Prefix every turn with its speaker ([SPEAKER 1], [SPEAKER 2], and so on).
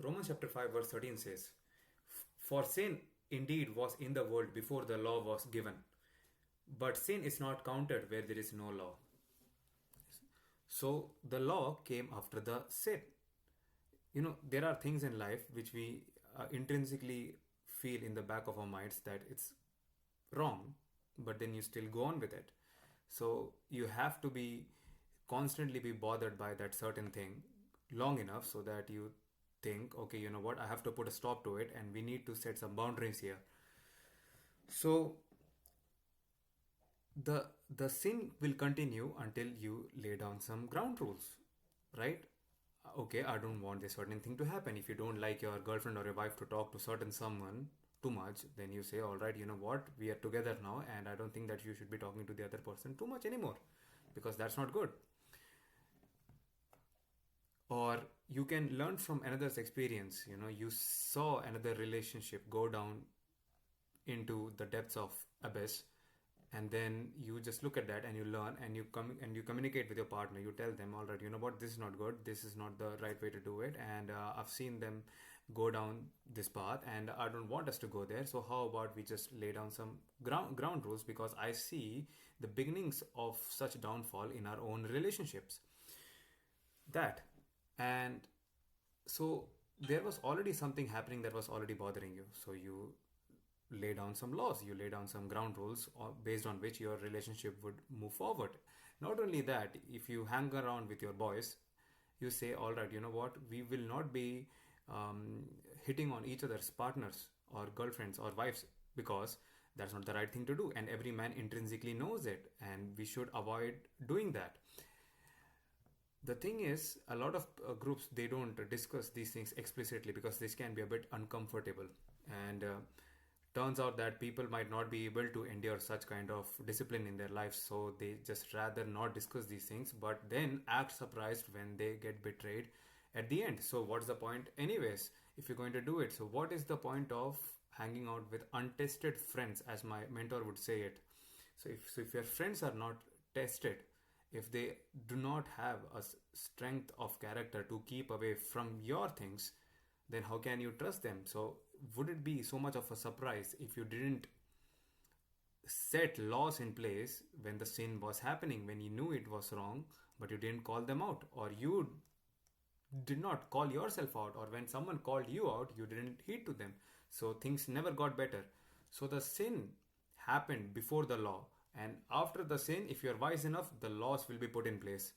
[SPEAKER 1] Romans chapter 5 verse 13 says, "For sin indeed was in the world before the law was given, but sin is not counted where there is no law." So the law came after the sin. There are things in life which we intrinsically feel in the back of our minds that it's wrong, but then you still go on with it. So you have to be constantly be bothered by that certain thing long enough so that you think, okay, you know what, I have to put a stop to it, and we need to set some boundaries here. So the the sin will continue until you lay down some ground rules, right? Okay, I don't want this certain thing to happen. If you don't like your girlfriend or your wife to talk to certain someone too much, then you say, all right, you know what, we are together now, and I don't think that you should be talking to the other person too much anymore, because that's not good. Or you can learn from another's experience. You saw another relationship go down into the depths of abyss, and then you just look at that and you learn, and you come and you communicate with your partner. You tell them, all right, you know what, this is not good, this is not the right way to do it, and I've seen them go down this path, and I don't want us to go there. So how about we just lay down some ground rules, because I see the beginnings of such downfall in our own relationships. That And so there was already something happening that was already bothering you. So you lay down some laws, you lay down some ground rules based on which your relationship would move forward. Not only that, if you hang around with your boys, you say, all right, you know what, we will not be um, hitting on each other's partners or girlfriends or wives, because that's not the right thing to do, and every man intrinsically knows it, and we should avoid doing that. The thing is, a lot of groups, they don't discuss these things explicitly because this can be a bit uncomfortable, and turns out that people might not be able to endure such kind of discipline in their lives, so they just rather not discuss these things, but then act surprised when they get betrayed at the end. So what's the point anyways, if you're going to do it? So what is the point of hanging out with untested friends, as my mentor would say it? So if your friends are not tested, if they do not have a strength of character to keep away from your things, then how can you trust them? So would it be so much of a surprise if you didn't set laws in place when the sin was happening, when you knew it was wrong, but you didn't call them out, or you did not call yourself out, or when someone called you out, you didn't heed to them? So things never got better. So the sin happened before the law, and after the sin, if you're wise enough, the laws will be put in place.